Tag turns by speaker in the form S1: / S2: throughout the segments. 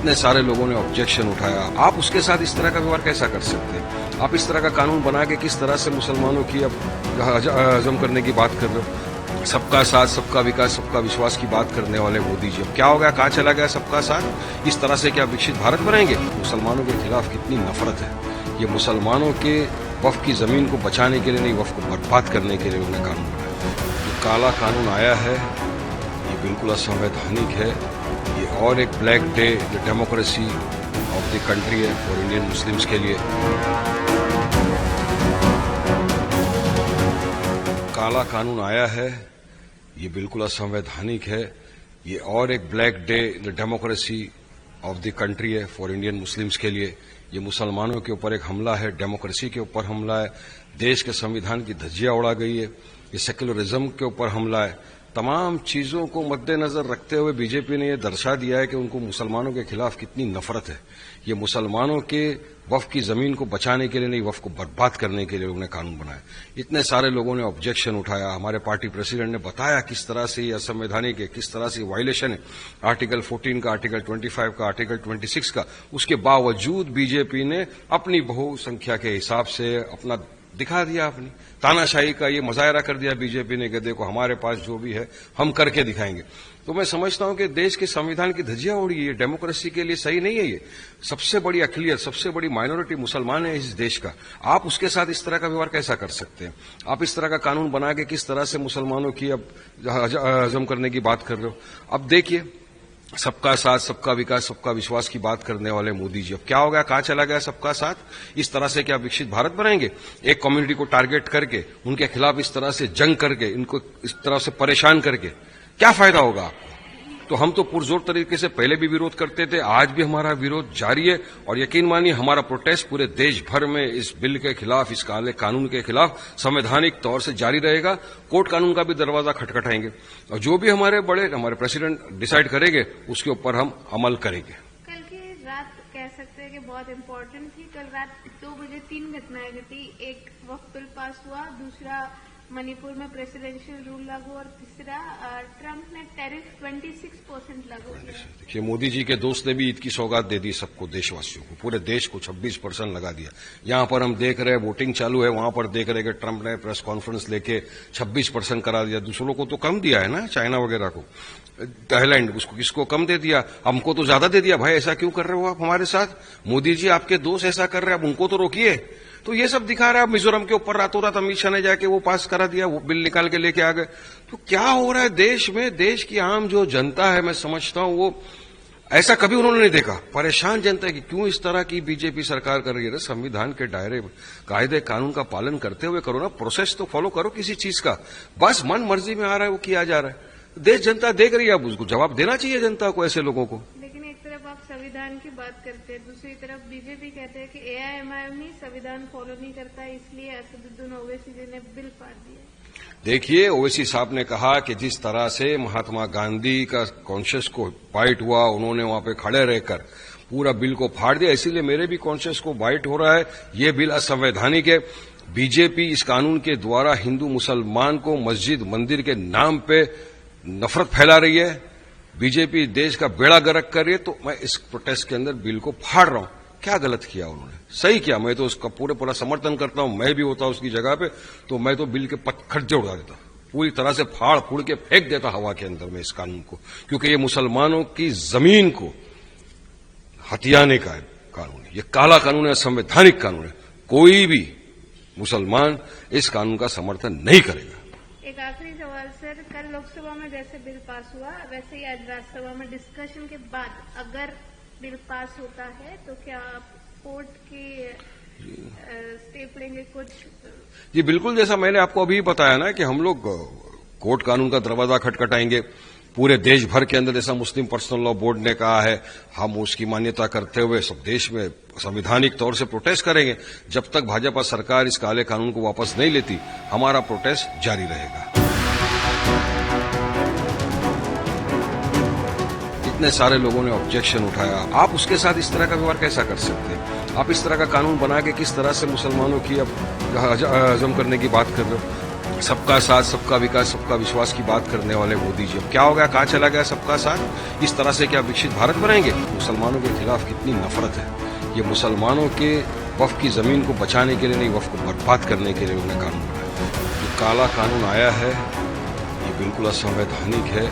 S1: इतने सारे लोगों ने ऑब्जेक्शन उठाया, आप उसके साथ इस तरह का व्यवहार कैसा कर सकते हैं? आप इस तरह का कानून बना के किस तरह से मुसलमानों की अब हजम करने की बात कर रहे हो? सबका साथ, सबका विकास, सबका विश्वास की बात करने वाले मोदी जी अब क्या हो गया, कहाँ चला गया सबका साथ? इस तरह से क्या विकसित भारत बनाएंगे? मुसलमानों के खिलाफ कितनी नफरत है। ये मुसलमानों के वक्फ की जमीन को बचाने के लिए नहीं, वक्फ को बर्बाद करने के लिए उन्होंने कानून बनाया। जो काला कानून आया है ये बिल्कुल असंवैधानिक है। ये और एक black day the democracy of the country है फॉर इंडियन मुस्लिम्स के लिए। काला कानून आया है ये बिल्कुल असंवैधानिक है। ये और एक black day the democracy of the country है फॉर इंडियन मुस्लिम्स के लिए। ये मुसलमानों के ऊपर एक हमला है, डेमोक्रेसी के ऊपर हमला है, देश के संविधान की धज्जियां उड़ा गई है, ये सेक्युलरिज्म के ऊपर हमला है। तमाम चीजों को मद्देनजर रखते हुए बीजेपी ने यह दर्शा दिया है कि उनको मुसलमानों के खिलाफ कितनी नफरत है। ये मुसलमानों के वक्फ की जमीन को बचाने के लिए नहीं, वक्फ को बर्बाद करने के लिए उन्होंने कानून बनाया। इतने सारे लोगों ने ऑब्जेक्शन उठाया, हमारे पार्टी प्रेसिडेंट ने बताया किस तरह से ये असंवैधानिक है, किस तरह से वायलेशन है आर्टिकल 14 का, आर्टिकल 25 का, आर्टिकल 26 का। उसके बावजूद बीजेपी ने अपनी बहुसंख्या के हिसाब से अपना दिखा दिया, अपनी तानाशाही का ये मुजाहरा कर दिया बीजेपी ने कि देखो हमारे पास जो भी है हम करके दिखाएंगे। तो मैं समझता हूं कि देश के संविधान की धज्जियां उड़ी, ये डेमोक्रेसी के लिए सही नहीं है। ये सबसे बड़ी अकलियत, सबसे बड़ी माइनॉरिटी मुसलमान है इस देश का, आप उसके साथ इस तरह का व्यवहार कैसा कर सकते हैं? आप इस तरह का कानून बना के किस तरह से मुसलमानों की अब हजम करने की बात कर रहे हो? अब देखिए, सबका साथ, सबका विकास, सबका विश्वास की बात करने वाले मोदी जी अब क्या हो गया, कहाँ चला गया सबका साथ? इस तरह से क्या विकसित भारत बनाएंगे? एक कम्युनिटी को टारगेट करके, उनके खिलाफ इस तरह से जंग करके, इनको इस तरह से परेशान करके क्या फायदा होगा आपको? तो हम तो पुरजोर तरीके से पहले भी विरोध करते थे, आज भी हमारा विरोध जारी है। और यकीन मानिए हमारा प्रोटेस्ट पूरे देश भर में इस बिल के खिलाफ, इस काले कानून के खिलाफ संवैधानिक तौर से जारी रहेगा। कोर्ट कानून का भी दरवाजा खटखटाएंगे और जो भी हमारे प्रेसिडेंट डिसाइड करेंगे उसके ऊपर हम अमल करेंगे।
S2: कल की रात कह सकते हैं कि बहुत इम्पोर्टेंट थी। कल रात 2 बजे 3 घटनाएं घटी। एक वक्फ बिल पास हुआ, दूसरा मणिपुर में प्रेसिडेंशियल रूल लागू और तीसरा ट्रंप ने टैरिफ 26% लागू किया।
S1: देखिए, मोदी जी के दोस्त ने भी ईद की सौगात दे दी सबको, देशवासियों को, पूरे देश को 26% लगा दिया। यहां पर हम देख रहे हैं वोटिंग चालू है, वहां पर देख रहे हैं कि ट्रंप ने प्रेस कॉन्फ्रेंस लेके 26% करा दिया। दूसरों को तो कम दिया है ना, चाइना वगैरह को, थाईलैंड, उसको किसको कम दे दिया, हमको तो ज्यादा दे दिया। भाई ऐसा क्यों कर रहे हो आप हमारे साथ? मोदी जी आपके दोस्त ऐसा कर रहे हैं, आप उनको तो रोकिए। तो ये सब दिखा रहा है। मिजोरम के ऊपर रातों रात अमित शाह ने जाके वो पास करा दिया, वो बिल निकाल के लेके आ गए। तो क्या हो रहा है देश में? देश की आम जो जनता है, मैं समझता हूं वो ऐसा कभी उन्होंने नहीं देखा। परेशान जनता है कि क्यों इस तरह की बीजेपी सरकार कर रही है। संविधान के दायरे, कायदे कानून का पालन करते हुए करो ना, प्रोसेस तो फॉलो करो किसी चीज का। बस मन मर्जी में आ रहा है वो किया जा रहा है। देश जनता देख रही है, अब उसको जवाब देना चाहिए जनता को, ऐसे लोगों को।
S2: लेकिन एक तरफ आप संविधान की बात करते हैं, दूसरी तरफ बीजेपी कहते हैं कि एआईएमआईएम ही संविधान फॉलो नहीं करता, इसलिए असदुद्दीन ओवैसी जी ने बिल फाड़ दिया।
S1: देखिए, ओवैसी साहब ने कहा कि जिस तरह से महात्मा गांधी का कॉन्शियस को बाइट हुआ, उन्होंने वहां पे खड़े रहकर पूरा बिल को फाड़ दिया, इसीलिए मेरे भी कॉन्शियस को बाइट हो रहा है। ये बिल असंवैधानिक है। बीजेपी इस कानून के द्वारा हिंदू मुसलमान को मस्जिद मंदिर के नाम पे नफरत फैला रही है। बीजेपी देश का बेड़ा गर्क कर रही है। तो मैं इस प्रोटेस्ट के अंदर बिल को फाड़ रहा हूं। क्या गलत किया उन्होंने? सही किया, मैं तो उसका पूरा समर्थन करता हूं। मैं भी होता उसकी जगह पे तो मैं तो बिल के खर्चे उड़ा देता, पूरी तरह से फाड़ फूड़ के फेंक देता हवा के अंदर में इस कानून को, क्योंकि ये मुसलमानों की जमीन को हथियाने का कानून है। ये काला कानून है, संवैधानिक कानून है। कोई भी मुसलमान इस कानून का समर्थन नहीं करेगा।
S2: एक आखिरी सवाल सर, कल लोकसभा में जैसे बिल पास हुआ वैसे ही आज राज्यसभा में डिस्कशन के बाद अगर बिल पास होता है तो क्या आप कोर्ट की स्टेप लेंगे कुछ?
S1: जी बिल्कुल, जैसा मैंने आपको अभी बताया ना कि हम लोग कोर्ट कानून का दरवाजा खटखटाएंगे पूरे देश भर के अंदर। जैसा मुस्लिम पर्सनल लॉ बोर्ड ने कहा है, हम उसकी मान्यता करते हुए सब देश में संवैधानिक तौर से प्रोटेस्ट करेंगे। जब तक भाजपा सरकार इस काले कानून को वापस नहीं लेती, हमारा प्रोटेस्ट जारी रहेगा। इतने सारे लोगों ने ऑब्जेक्शन उठाया, आप उसके साथ इस तरह का व्यवहार कैसा कर सकते हैं? आप इस तरह का कानून बना के किस तरह से मुसलमानों की अब हजम करने की बात कर रहे हो? सबका साथ, सबका विकास, सबका विश्वास की बात करने वाले मोदी जी, अब क्या हो गया, कहाँ चला गया सबका साथ? इस तरह से क्या विकसित भारत बनाएंगे? मुसलमानों के खिलाफ कितनी नफरत है। ये मुसलमानों के वक्फ की जमीन को बचाने के लिए नहीं, वक्फ को बर्बाद करने के लिए उन्होंने कानून बनाया। जो काला कानून आया है ये बिल्कुल असंवैधानिक है।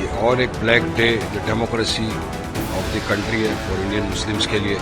S1: ये और एक black day the democracy of the country है फॉर इंडियन मुस्लिम्स के लिए।